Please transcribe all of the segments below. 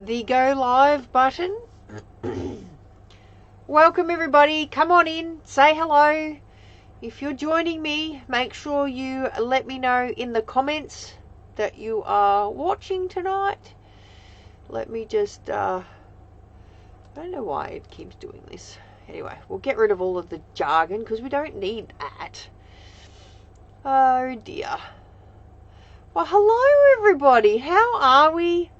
The go live button. Welcome everybody, come on in, say hello. If you're joining me, make sure you let me know in the comments that you are watching tonight. Let me just, I don't know why it keeps doing this. Anyway, we'll get rid of all of the jargon because we don't need that. Oh dear. Well, hello everybody, how are we?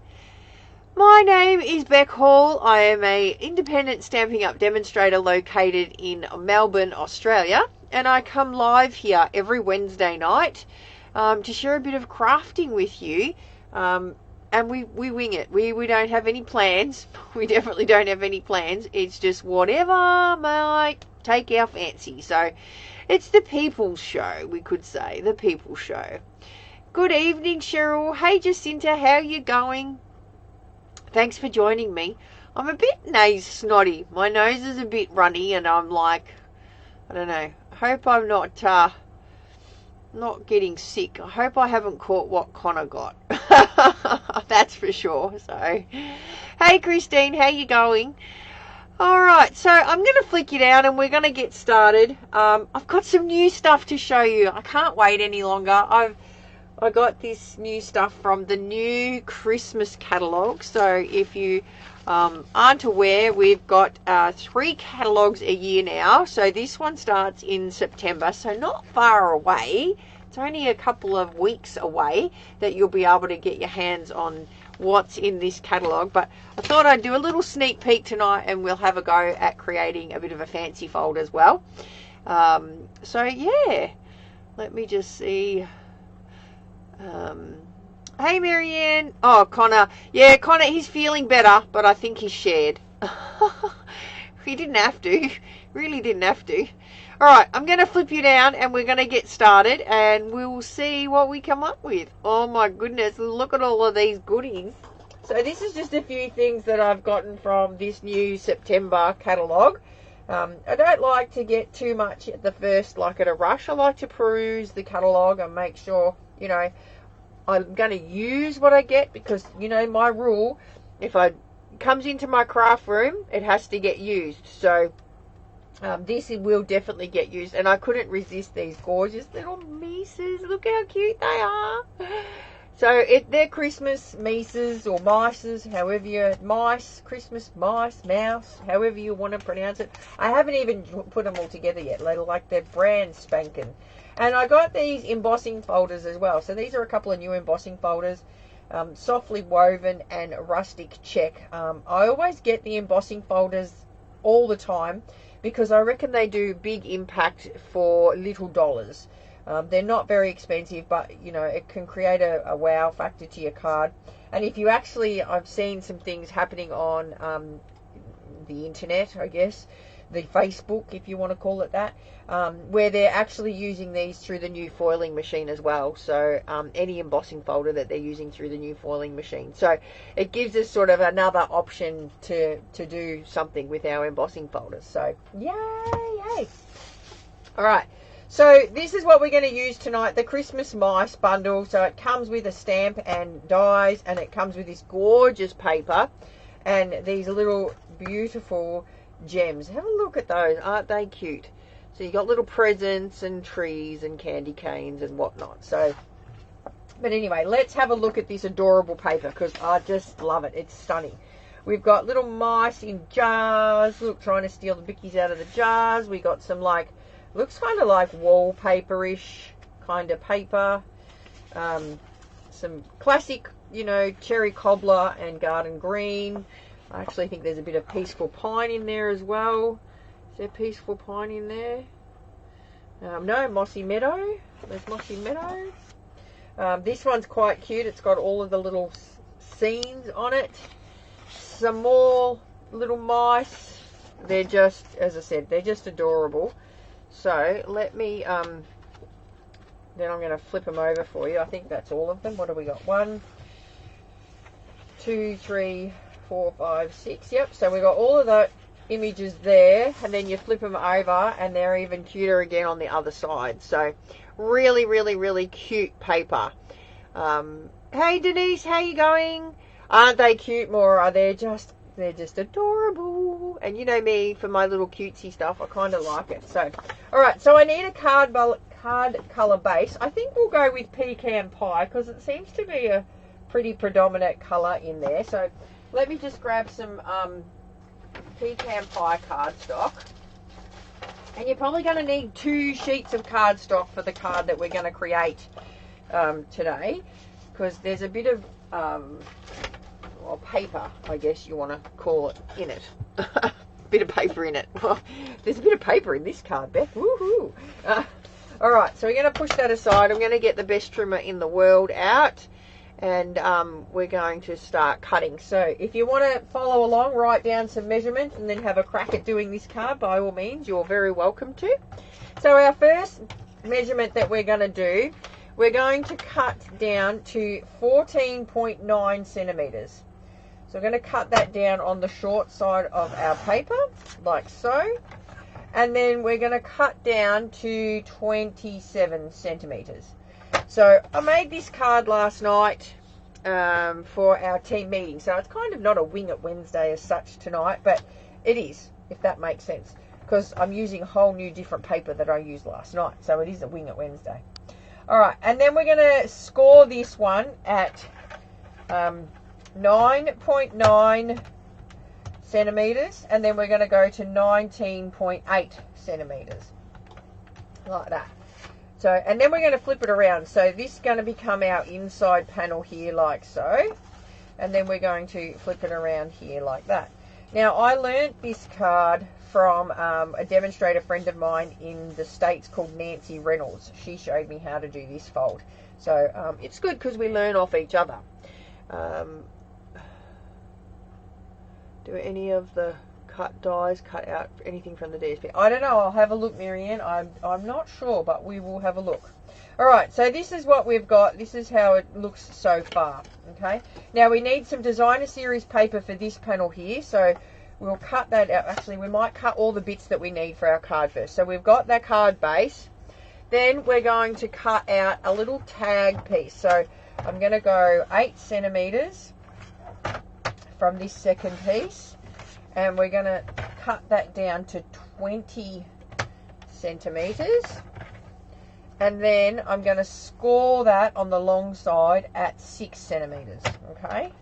My name is Beck Hall. I am an independent Stampin' Up! Demonstrator located in Melbourne, Australia, and I come live here every Wednesday night to share a bit of crafting with you. And we wing it. We don't have any plans. We definitely don't have any plans. It's just whatever might take our fancy. So it's the people's show, we could say. The people's show. Good evening, Cheryl. Hey, Jacinta, how you going? Thanks for joining me. I'm a bit snotty. My nose is a bit runny and I'm like, I don't know. I hope I'm not getting sick. I hope I haven't caught what Connor got. That's for sure. So, hey Christine, how you going? Alright, so I'm going to flick you down and we're going to get started. I've got some new stuff to show you. I can't wait any longer. I got this new stuff from the new Christmas catalogue. So if you aren't aware, we've got 3 catalogues a year now. So this one starts in September, so not far away. It's only a couple of weeks away that you'll be able to get your hands on what's in this catalogue. But I thought I'd do a little sneak peek tonight and we'll have a go at creating a bit of a fancy fold as well. So yeah, let me just see. Hey Marianne. Oh, Connor. Yeah, Connor, he's feeling better, but I think he's shared. He didn't have to. Really didn't have to. Alright, I'm going to flip you down and we're going to get started and we'll see what we come up with. Oh my goodness, look at all of these goodies. So this is just a few things that I've gotten from this new September catalogue. I don't like to get too much at the first, like at a rush. I like to peruse the catalogue and make sure, you know, I'm going to use what I get because, you know, my rule, if it comes into my craft room, it has to get used. So this will definitely get used. And I couldn't resist these gorgeous little mices. Look how cute they are. So they're Christmas mices or mices, however you, mice, Christmas mice, mouse, however you want to pronounce it. I haven't even put them all together yet. Like they're brand spanking. And I got these embossing folders as well. So these are a couple of new embossing folders. Softly woven and rustic check. I always get the embossing folders all the time because I reckon they do big impact for little dollars. They're not very expensive, but you know, it can create a wow factor to your card. And if you actually, I've seen some things happening on the internet, I guess, the Facebook, if you want to call it that, where they're actually using these through the new foiling machine as well. So any embossing folder that they're using through the new foiling machine. So it gives us sort of another option to do something with our embossing folders. So yay. All right. So this is what we're going to use tonight, the Christmas mice bundle. So it comes with a stamp and dies, and it comes with this gorgeous paper and these little beautiful gems. Have a look at those. Aren't they cute? So you got little presents and trees and candy canes and whatnot. So, but anyway, let's have a look at this adorable paper because I just love it. It's stunning. We've got little mice in jars. Look, trying to steal the bickies out of the jars. We got some like, looks kind of like wallpaper-ish kind of paper. Some classic, you know, cherry cobbler and garden green. I actually think there's a bit of peaceful pine in there as well. Is there peaceful pine in there? No, mossy meadow. There's mossy meadow. This one's quite cute. It's got all of the little scenes on it. Some more little mice. They're just, as I said, they're just adorable. So let me, then I'm going to flip them over for you. I think that's all of them. What have we got? 1, 2, 3, 4, 5, 6. Yep, so we got all of the images there, and then you flip them over and they're even cuter again on the other side. So really cute paper. Hey Denise, how you going? Aren't they cute, Maura? They're just adorable. And you know me, for my little cutesy stuff, I kind of like it. So, all right. So I need a card color base. I think we'll go with pecan pie because it seems to be a pretty predominant color in there. So let me just grab some pecan pie cardstock. And you're probably going to need 2 sheets of cardstock for the card that we're going to create today, because there's a bit of well, paper, I guess you want to call it, in it. Bit of paper in it. Well, there's a bit of paper in this card, Beth. Woohoo! All right, so we're going to push that aside. I'm going to get the best trimmer in the world out, and we're going to start cutting. So if you want to follow along, write down some measurements and then have a crack at doing this card, by all means, you're very welcome to. So our first measurement that we're going to do, we're going to cut down to 14.9 centimeters. So we're going to cut that down on the short side of our paper, like so. And then we're going to cut down to 27 centimeters. So I made this card last night for our team meeting. So it's kind of not a Wing It Wednesday as such tonight, but it is, if that makes sense, because I'm using a whole new different paper that I used last night. So it is a Wing It Wednesday. All right, and then we're going to score this one at 9.9 centimeters, and then we're going to go to 19.8 centimeters, like that. So, and then we're going to flip it around. So this is going to become our inside panel here, like so. And then we're going to flip it around here like that. Now, I learnt this card from a demonstrator friend of mine in the States called Nancy Reynolds. She showed me how to do this fold. So it's good because we learn off each other. Do any of the cut dies cut out anything from the DSP? I don't know. I'll have a look, Marianne. I'm not sure, but we will have a look. All right, so this is what we've got. This is how it looks so far, okay? Now, we need some designer series paper for this panel here, so we'll cut that out. Actually, we might cut all the bits that we need for our card first. So we've got that card base. Then we're going to cut out a little tag piece. So I'm going to go 8 centimeters from this second piece, and we're going to cut that down to 20 centimeters. And then I'm going to score that on the long side at 6 centimeters, okay?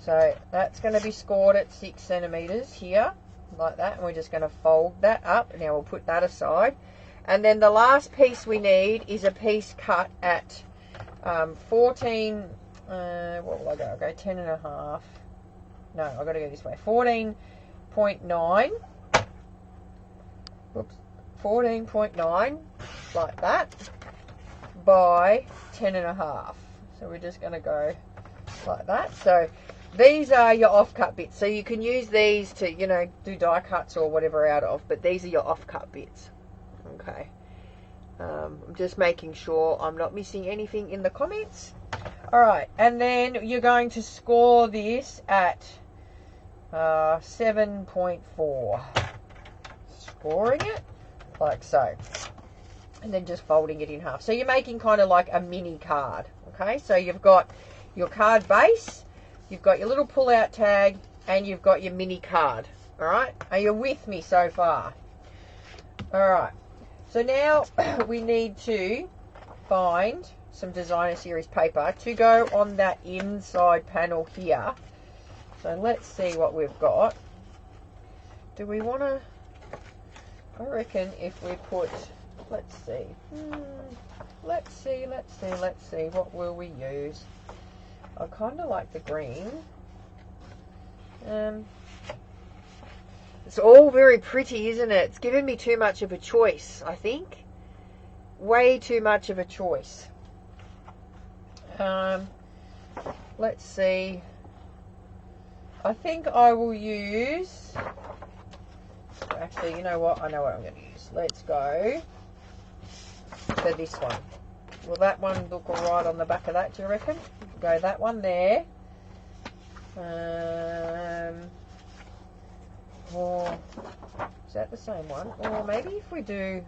So that's going to be scored at 6 centimeters here, like that. And we're just going to fold that up. Now we'll put that aside. And then the last piece we need is a piece cut at 14, what will I go? I'll go 10 and a half. No, I've got to go this way. 14.9. Whoops. 14.9, like that, by 10 and a half. So we're just going to go like that. So these are your offcut bits. So you can use these to, you know, do die cuts or whatever out of, but these are your offcut bits. Okay. I'm just making sure I'm not missing anything in the comments. All right, and then you're going to score this at 7.4. Scoring it like so, and then just folding it in half. So you're making kind of like a mini card, okay? So you've got your card base, you've got your little pull-out tag, and you've got your mini card, all right? Are you with me so far? All right, so now we need to find some designer series paper to go on that inside panel here. So let's see what we've got. Do we want to, I reckon if we put, let's see, let's see, what will we use? I kind of like the green. It's all very pretty, isn't it? It's given me too much of a choice, I think. Way too much of a choice. Let's see. I think I will use, actually, you know what? I know what I'm going to use. Let's go for this one. Will that one look all right on the back of that, do you reckon? Go that one there. Or is that the same one? Or maybe if we do,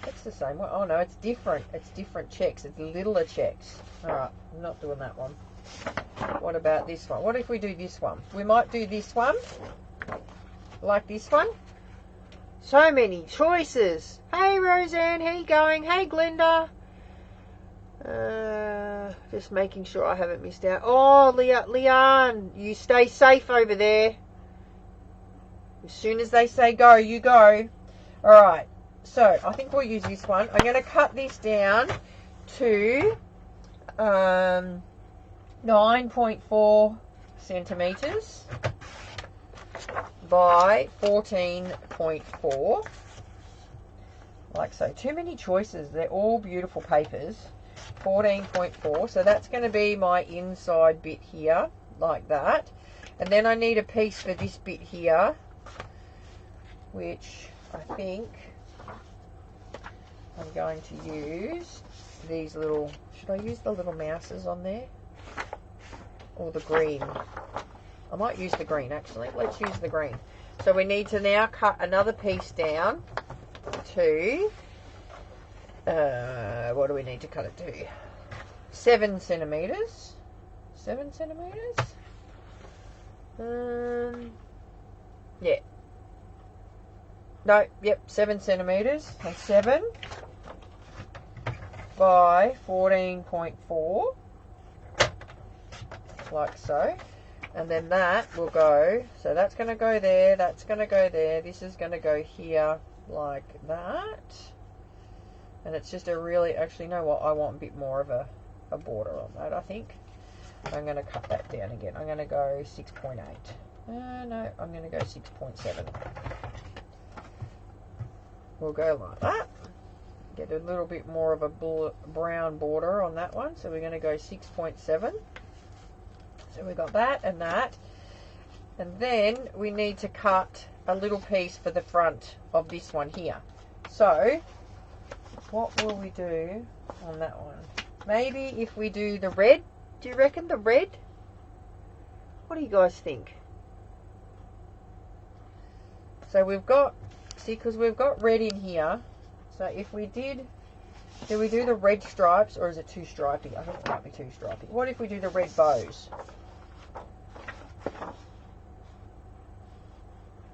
that's the same one. Oh no, it's different. It's different checks. It's littler checks. All right, I'm not doing that one. What about this one? What if we do this one? We might do this one. Like this one. So many choices. Hey, Roseanne. How you going? Hey, Glenda. Just making sure I haven't missed out. Oh, Leanne, you stay safe over there. As soon as they say go, you go. Alright, so I think we'll use this one. I'm going to cut this down to 9.4 centimetres by 14.4. Like so. Too many choices. They're all beautiful papers. 14.4, so that's going to be my inside bit here, like that. And then I need a piece for this bit here, which I think I'm going to use these little, should I use the little mouses on there? Or the green? I might use the green actually. Let's use the green. So we need to now cut another piece down to what do we need to cut it to? 7 centimetres. 7 centimetres? Yeah. No, yep, 7 centimetres. So 7 by 14.4. Like so. And then that will go, so that's going to go there, that's going to go there, this is going to go here like that. And it's just a really, actually, you know what, I want a bit more of a border on that, I think. I'm going to cut that down again. I'm going to go 6.8. No, I'm going to go 6.7. We'll go like that. Get a little bit more of a brown border on that one. So we're going to go 6.7. So we got that and that. And then we need to cut a little piece for the front of this one here. So what will we do on that one? Maybe if we do the red. Do you reckon the red? What do you guys think? So we've got, see, because we've got red in here. So if we did, do we do the red stripes or is it too stripy? I think it might be too stripy. What if we do the red bows?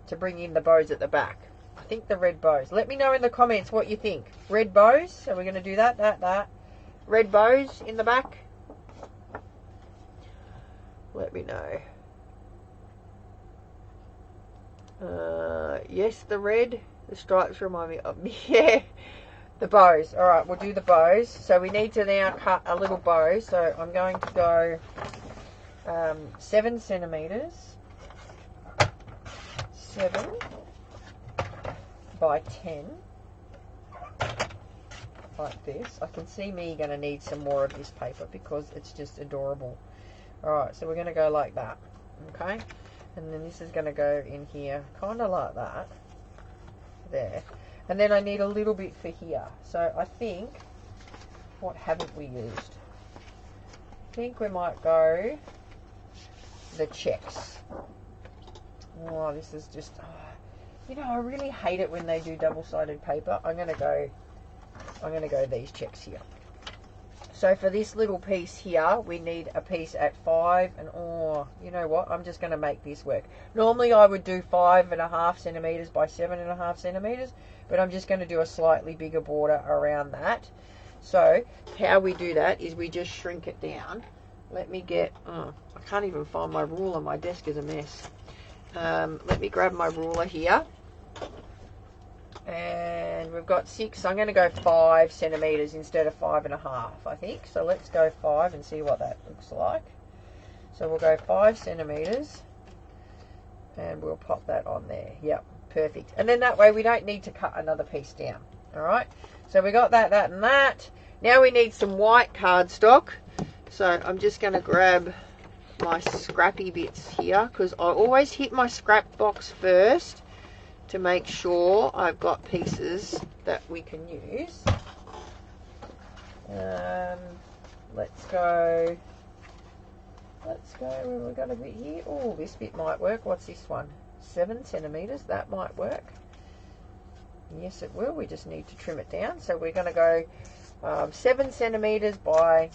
To bring in the bows at the back. I think the red bows. Let me know in the comments what you think. Red bows. So we're going to do that, that. Red bows in the back. Let me know. Yes, the red. The stripes remind me of me. Yeah. The bows. Alright, we'll do the bows. So we need to now cut a little bow. So I'm going to go 7 centimetres. 7 by 10. Like this. I can see me going to need some more of this paper because it's just adorable. Alright, so we're going to go like that. Okay? And then this is going to go in here, kind of like that. There. And then I need a little bit for here. So I think, what haven't we used? I think we might go the checks. Oh, this is just, you know, I really hate it when they do double-sided paper. I'm going to go these checks here. So for this little piece here, we need a piece at 5 and, oh, you know what? I'm just going to make this work. Normally I would do 5.5 centimetres by 7.5 centimetres, but I'm just going to do a slightly bigger border around that. So how we do that is we just shrink it down. Let me get, I can't even find my ruler. My desk is a mess. Let me grab my ruler here. And we've got 6, so I'm going to go 5 centimetres instead of 5.5, I think. So let's go 5 and see what that looks like. So we'll go 5 centimetres and we'll pop that on there. Yep, perfect. And then that way we don't need to cut another piece down. Alright, so we got that, that and that. Now we need some white cardstock. So I'm just going to grab my scrappy bits here because I always hit my scrap box first to make sure I've got pieces that we can use. Let's go, we've got a bit here. Oh, this bit might work. What's this one? 7 centimetres, that might work. Yes, it will. We just need to trim it down. So we're going to go 7 centimetres by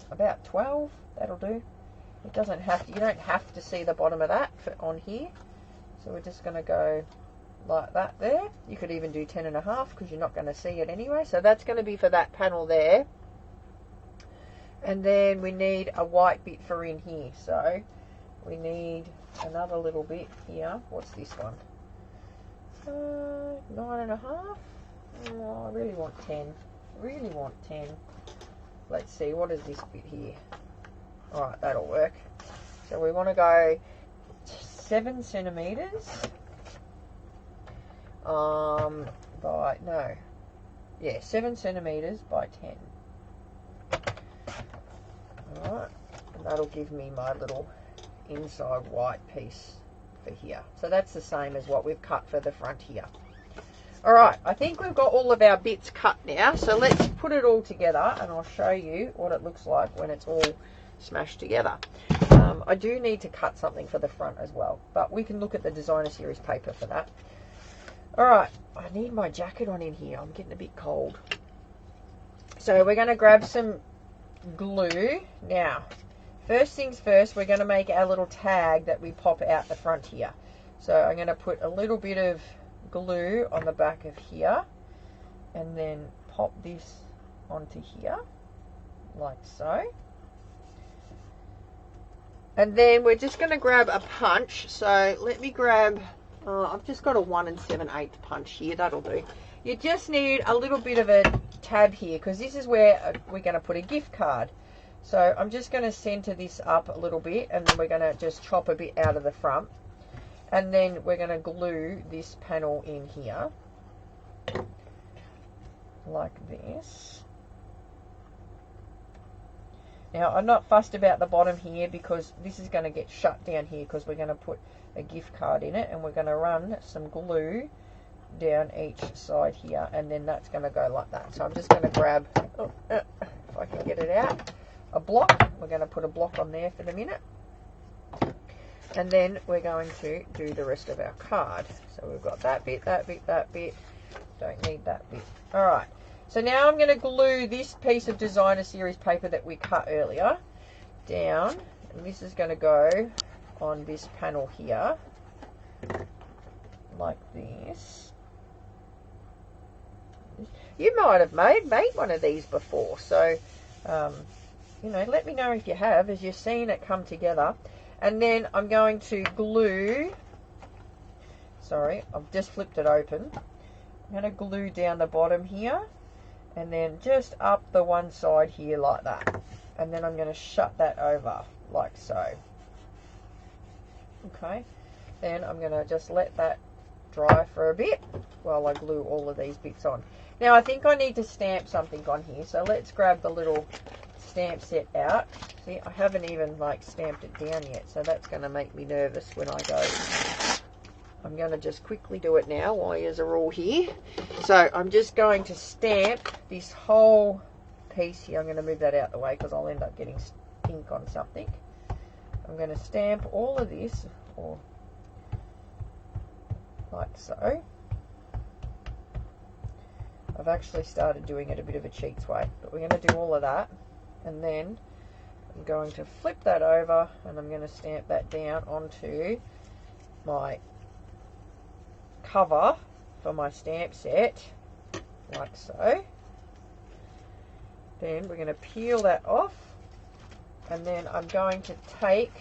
about 12. That'll do. It doesn't have to, you don't have to see the bottom of that on here. So we're just going to go like that there. You could even do 10.5 because you're not going to see it anyway. So that's going to be for that panel there. And then we need a white bit for in here. So we need another little bit here. What's this one? 9.5. Oh, I really want 10. Really want 10. Let's see, what is this bit here? Alright, that'll work. So we want to go 7 centimeters. By, no. Yeah, 7 centimeters by 10. Alright, and that'll give me my little inside white piece for here. So that's the same as what we've cut for the front here. Alright, I think we've got all of our bits cut now, so let's put it all together and I'll show you what it looks like when it's all smashed together. I do need to cut something for the front as well, but we can look at the designer series paper for that. Alright, I need my jacket on in here, I'm getting a bit cold. So we're going to grab some glue. Now, first things first, we're going to make our little tag that we pop out the front here. So I'm going to put a little bit of glue on the back of here and then pop this onto here like so. And then we're just going to grab a punch. So let me grab, I've just got a 1 7/8 punch here, that'll do. You just need a little bit of a tab here because this is where we're going to put a gift card. So I'm just going to center this up a little bit and then we're going to just chop a bit out of the front. And then we're going to glue this panel in here like this. Now, I'm not fussed about the bottom here because this is going to get shut down here because we're going to put a gift card in it and we're going to run some glue down each side here and then that's going to go like that. So I'm just going to grab, if I can get it out, a block. We're going to put a block on there for the minute. And then we're going to do the rest of our card. So we've got that bit, that bit, that bit. Don't need that bit. Alright. So now I'm going to glue this piece of designer series paper that we cut earlier down. And this is going to go on this panel here. Like this. You might have made one of these before. So, you know, let me know if you have as you've seen it come together. And then I'm going to glue, sorry, I've just flipped it open. I'm going to glue down the bottom here and then just up the one side here like that. And then I'm going to shut that over like so. Okay, then I'm going to just let that dry for a bit while I glue all of these bits on. Now I think I need to stamp something on here, so let's grab the little stamp set out. See, I haven't even like stamped it down yet, so that's going to make me nervous when I go. I'm going to just quickly do it now while you are all here. So I'm just going to stamp this whole piece here. I'm going to move that out the way because I'll end up getting ink on something. I'm going to stamp all of this, or like so. I've actually started doing it a bit of a cheats way, but we're going to do all of that. And then I'm going to flip that over and I'm going to stamp that down onto my cover for my stamp set, like so. Then we're going to peel that off and then I'm going to take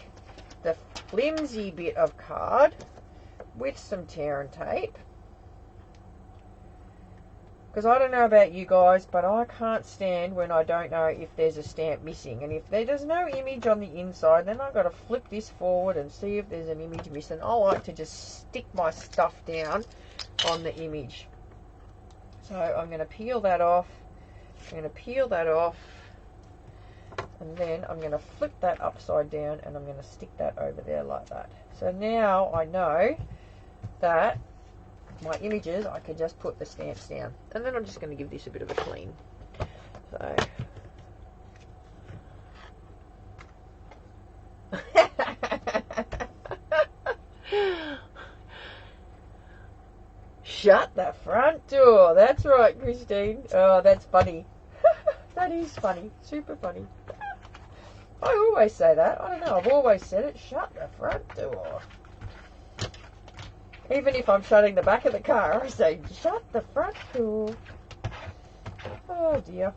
the flimsy bit of card with some tear and tape. Because I don't know about you guys, but I can't stand when I don't know if there's a stamp missing. And if there's no image on the inside, then I've got to flip this forward and see if there's an image missing. I like to just stick my stuff down on the image. So I'm going to peel that off. I'm going to peel that off. And then I'm going to flip that upside down and I'm going to stick that over there like that. So now I know that my images, I can just put the stamps down. And then I'm just going to give this a bit of a clean. So. Shut the front door. That's right, Christine. Oh, that's funny. That is funny. Super funny. I always say that. I don't know. I've always said it. Shut the front door. Even if I'm shutting the back of the car, I say, shut the front door. Oh, dear.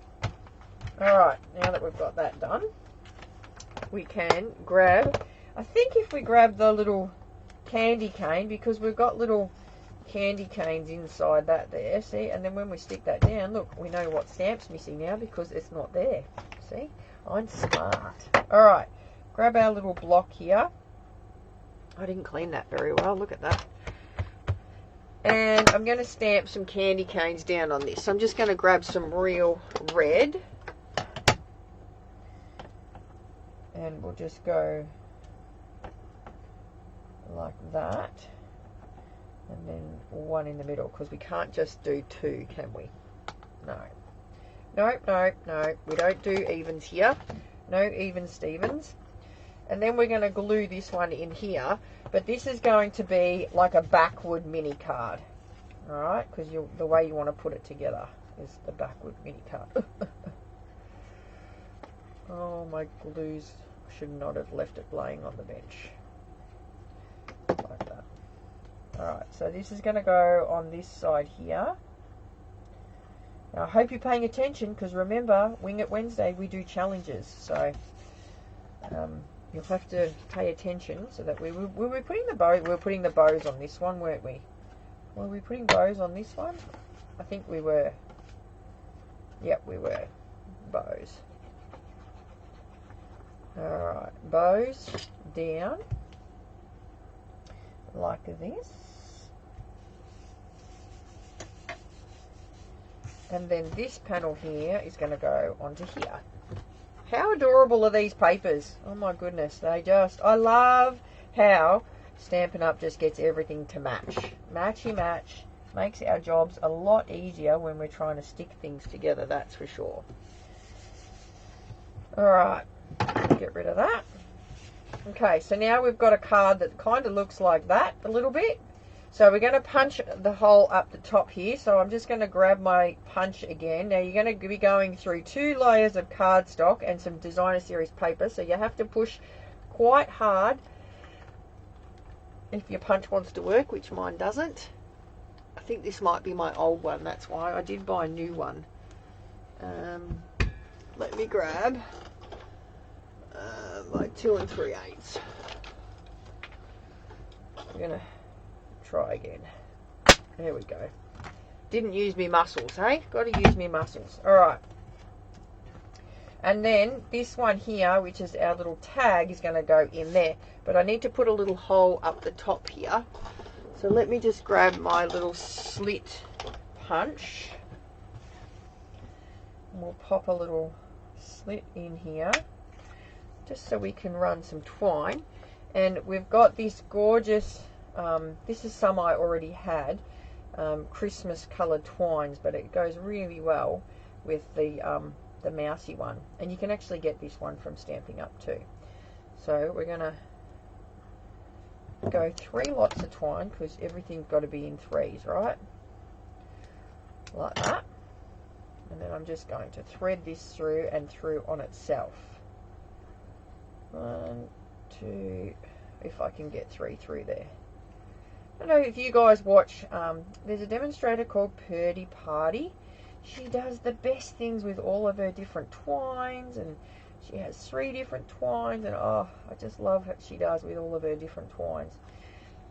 Alright, now that we've got that done, we can grab, I think if we grab the little candy cane, because we've got little candy canes inside that there, see? And then when we stick that down, look, we know what stamp's missing now because it's not there. See? I'm smart. Alright, grab our little block here. I didn't clean that very well, look at that. And I'm going to stamp some candy canes down on this. So I'm just going to grab some real red. And we'll just go like that. And then one in the middle, because we can't just do two, can we? No. Nope, nope, no. We don't do evens here. No even Stevens. And then we're going to glue this one in here. But this is going to be like a backward mini card. Alright, because the way you want to put it together is the backward mini card. Oh, my glues. Should not have left it laying on the bench. Like that. Alright, so this is going to go on this side here. Now, I hope you're paying attention, because remember, Wing It Wednesday, we do challenges. So, you'll have to pay attention so that we were putting the bow. We were putting the bows on this one, weren't we? Were we putting bows on this one? I think we were. Yep, we were. Bows. Alright, bows down like this. And then this panel here is going to go onto here. How adorable are these papers? Oh my goodness, they just, I love how Stampin' Up! Just gets everything to match. Matchy match. Makes our jobs a lot easier when we're trying to stick things together, that's for sure. Alright, get rid of that. Okay, so now we've got a card that kind of looks like that a little bit. So we're going to punch the hole up the top here. So I'm just going to grab my punch again. Now you're going to be going through 2 layers of cardstock and some designer series paper. So you have to push quite hard if your punch wants to work, which mine doesn't. I think this might be my old one. That's why I did buy a new one. Let me grab my 2 3/8. I'm going to try again. There we go. Didn't use me muscles, hey? Got to use me muscles. Alright. And then this one here, which is our little tag, is going to go in there. But I need to put a little hole up the top here. So let me just grab my little slit punch. And we'll pop a little slit in here. Just so we can run some twine. And we've got this gorgeous... this is some I already had, Christmas coloured twines, but it goes really well with the mousy one. And you can actually get this one from Stampin' Up! Too. So we're going to go 3 lots of twine, because everything's got to be in 3s, right? Like that. And then I'm just going to thread this through and through on itself. 1, 2, if I can get 3 through there. I don't know if you guys watch, there's a demonstrator called Purdy Party. She does the best things with all of her different twines, and she has 3 different twines, and oh, I just love what she does with all of her different twines.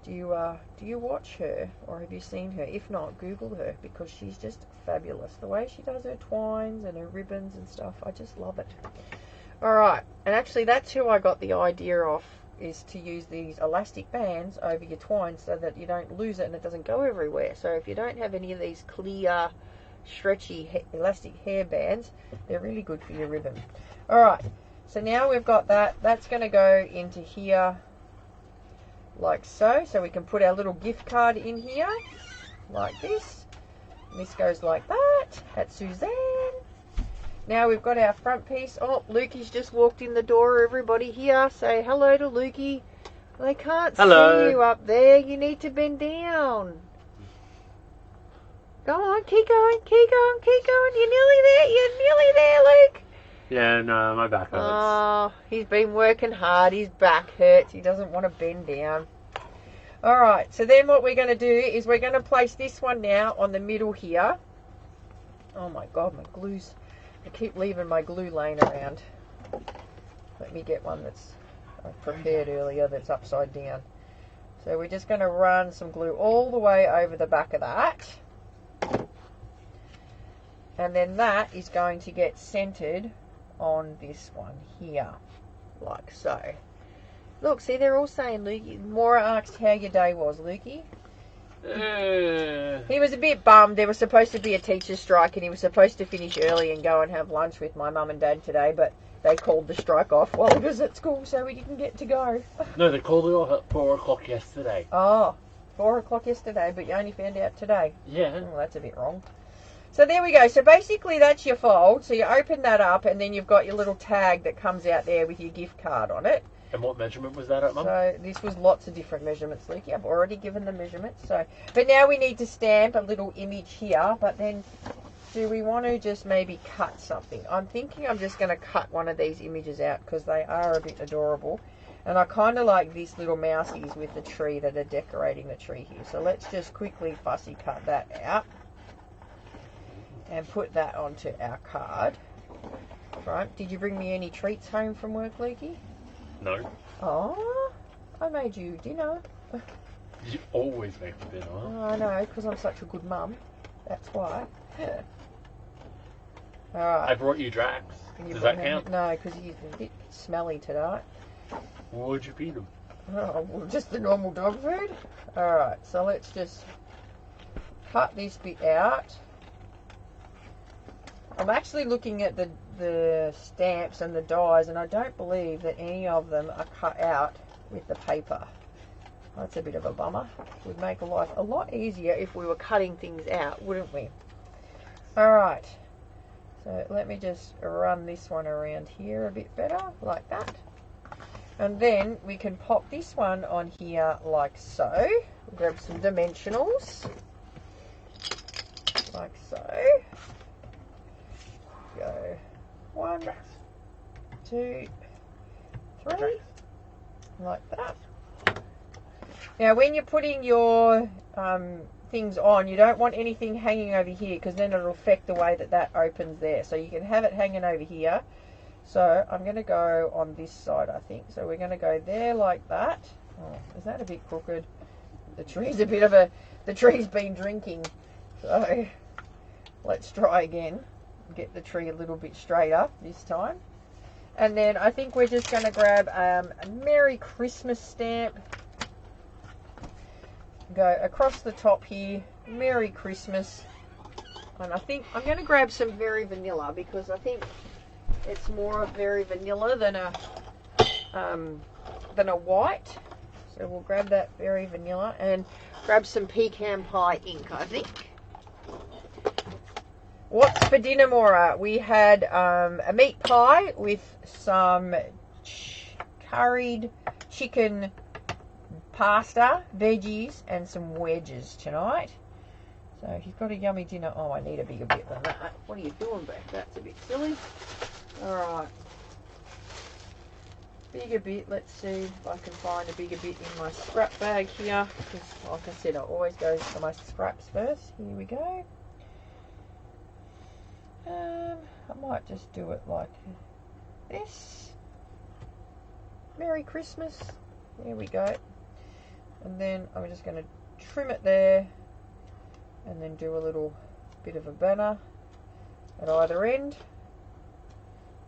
Do you watch her, or have you seen her? If not, Google her, because she's just fabulous. The way she does her twines and her ribbons and stuff, I just love it. Alright, and actually that's who I got the idea off, is to use these elastic bands over your twine so that you don't lose it and it doesn't go everywhere. So if you don't have any of these clear, stretchy elastic hair bands, they're really good for your ribbon. Alright, so now we've got that. That's going to go into here like so. So we can put our little gift card in here like this. And this goes like that at Suzanne. Now we've got our front piece. Oh, Lukey's just walked in the door. Everybody here, say hello to Lukey. They can't see you up there. You need to bend down. Go on, keep going, keep going, keep going. You're nearly there. You're nearly there, Luke. Yeah, no, my back hurts. Oh, he's been working hard. His back hurts. He doesn't want to bend down. Alright, so then what we're going to do is we're going to place this one now on the middle here. Oh my god, my glues. I keep leaving my glue laying around. Let me get one that's I prepared earlier that's upside down. So we're just going to run some glue all the way over the back of that. And then that is going to get centered on this one here, like so. Look, see, they're all saying, Lukey. Maura asked how your day was, Lukey. He was a bit bummed. There was supposed to be a teacher's strike and he was supposed to finish early and go and have lunch with my mum and dad today, but they called the strike off while he was at school, so we didn't get to go. No, they called it off at 4 o'clock yesterday. Oh, 4 o'clock yesterday, but you only found out today. Yeah. Oh, that's a bit wrong. So there we go. So basically that's your fold. So you open that up and then you've got your little tag that comes out there with your gift card on it. And what measurement was that at, Mum? So this was lots of different measurements, Lukey. I've already given the measurements. So, but now we need to stamp a little image here. But then, do we want to just maybe cut something? I'm thinking I'm just going to cut one of these images out because they are a bit adorable. And I kind of like these little mousies with the tree that are decorating the tree here. So let's just quickly fussy cut that out and put that onto our card. Right? Did you bring me any treats home from work, Lukey? No. Oh, I made you dinner. You always make me dinner. Oh, I know, because I'm such a good mum. That's why. Alright. I brought you Drax. Does that count? No, because he's a bit smelly today. What would you feed him? Oh, well, just the normal dog food. Alright, so let's just cut this bit out. I'm actually looking at the stamps and the dies, and I don't believe that any of them are cut out with the paper. That's a bit of a bummer. It would make life a lot easier if we were cutting things out, wouldn't we? Alright, so let me just run this one around here a bit better, like that. And then we can pop this one on here like so. Grab some dimensionals, like so. Go 1, 2, 3, like that. Now when you're putting your things on, you don't want anything hanging over here because then it'll affect the way that that opens there. So you can have it hanging over here. So I'm going to go on this side, I think. So we're going to go there like that. Oh, is that a bit crooked? The tree's a bit of a, the tree's been drinking. So let's try again. Get the tree a little bit straighter this time. And then I think we're just going to grab a Merry Christmas stamp. Go across the top here, Merry Christmas. And I think I'm going to grab some Very Vanilla because I think it's more of Very Vanilla than a white. So we'll grab that Very Vanilla and grab some Pecan Pie ink, I think. What's for dinner, Maura? We had a meat pie with some curried chicken pasta, veggies, and some wedges tonight. So he's got a yummy dinner. Oh, I need a bigger bit than that. What are you doing back? That's a bit silly. Alright. Bigger bit. Let's see if I can find a bigger bit in my scrap bag here. Because, like I said, I always go for my scraps first. Here we go. I might just do it like this. Merry Christmas. There we go. And then I'm just going to trim it there and then do a little bit of a banner at either end.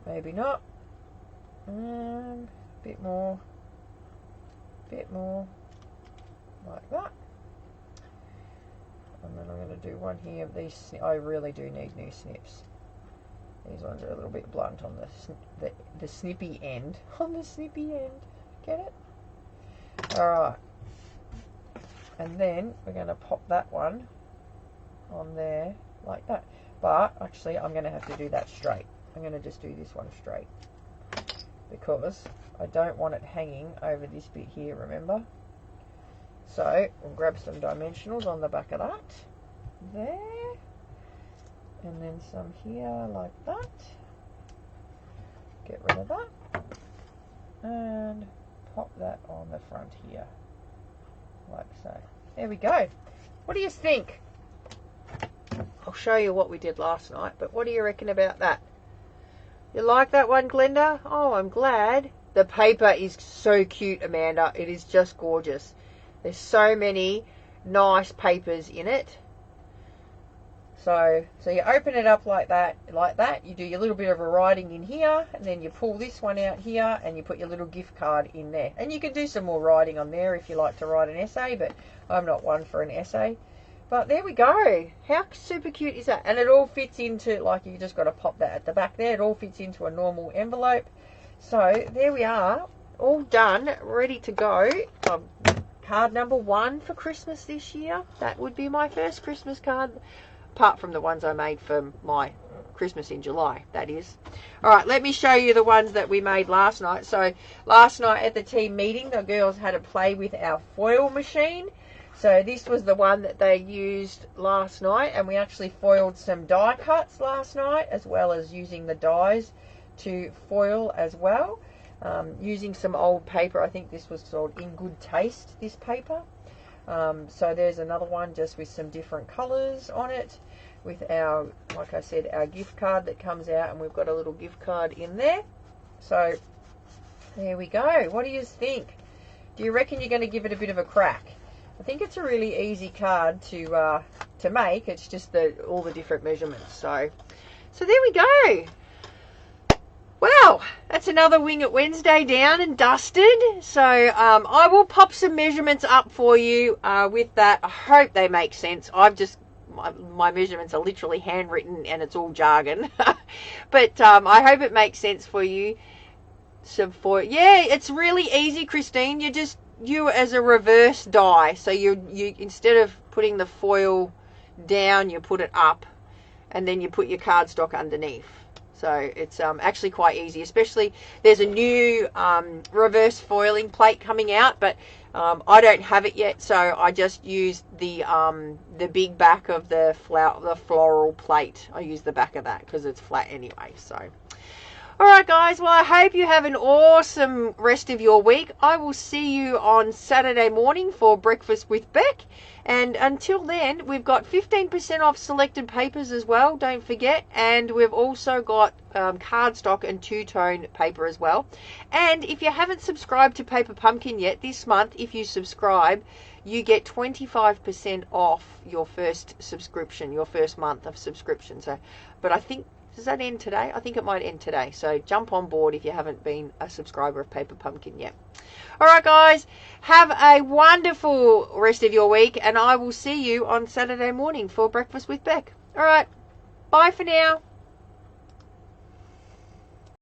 Maybe not. Bit more, like that. And then I'm going to do one here of these. I really do need new snips. These ones are a little bit blunt on the snippy end. On the snippy end. Get it? Alright. And then we're going to pop that one on there like that. But actually I'm going to have to do that straight. I'm going to just do this one straight. Because I don't want it hanging over this bit here, remember? So we'll grab some dimensionals on the back of that. There. And then some here like that. get rid of that. And pop that on the front here. Like so. There we go. What do you think? I'll show you what we did last night, but what do you reckon about that? You like that one, Glenda? Oh, I'm glad. The paper is so cute, Amanda. It is just gorgeous. There's so many nice papers in it. So you open it up like that. You do your little bit of a writing in here, and then you pull this one out here, and you put your little gift card in there. And you can do some more writing on there if you like to write an essay, but I'm not one for an essay. But there we go. How super cute is that? And it all fits into, like, you just got to pop that at the back there. It all fits into a normal envelope. So there we are, all done, ready to go. Card number 1 for Christmas this year. That would be my first Christmas card. Apart from the ones I made for my Christmas in July, that is. All right, let me show you the ones that we made last night. So last night at the team meeting, the girls had a play with our foil machine. So this was the one that they used last night, and we actually foiled some die cuts last night, as well as using the dies to foil as well. Using some old paper. I think this was called In Good Taste, this paper. So there's another one just with some different colours on it, with our, like I said, our gift card that comes out, and we've got a little gift card in there. So there we go. What do you think? Do you reckon you're going to give it a bit of a crack? I think it's a really easy card to make. It's just all the different measurements. So there we go. Well, that's another Wing It Wednesday down and dusted. So I will pop some measurements up for you with that. I hope they make sense. My measurements are literally handwritten and it's all jargon. But I hope it makes sense for you. Yeah, it's really easy, Christine. You as a reverse die. So you instead of putting the foil down, you put it up, and then you put your cardstock underneath. So it's actually quite easy, especially there's a new reverse foiling plate coming out, but I don't have it yet, so I just used the big back of the floral plate. I use the back of that because it's flat anyway. So, all right, guys. Well, I hope you have an awesome rest of your week. I will see you on Saturday morning for Breakfast with Beck. And until then, we've got 15% off selected papers as well, don't forget. And we've also got cardstock and two-tone paper as well. And if you haven't subscribed to Paper Pumpkin yet, this month, if you subscribe, you get 25% off your first subscription, your first month of subscription. So, but I think, does that end today? I think it might end today. So jump on board if you haven't been a subscriber of Paper Pumpkin yet. All right, guys, have a wonderful rest of your week, and I will see you on Saturday morning for Breakfast with Beck. All right, bye for now.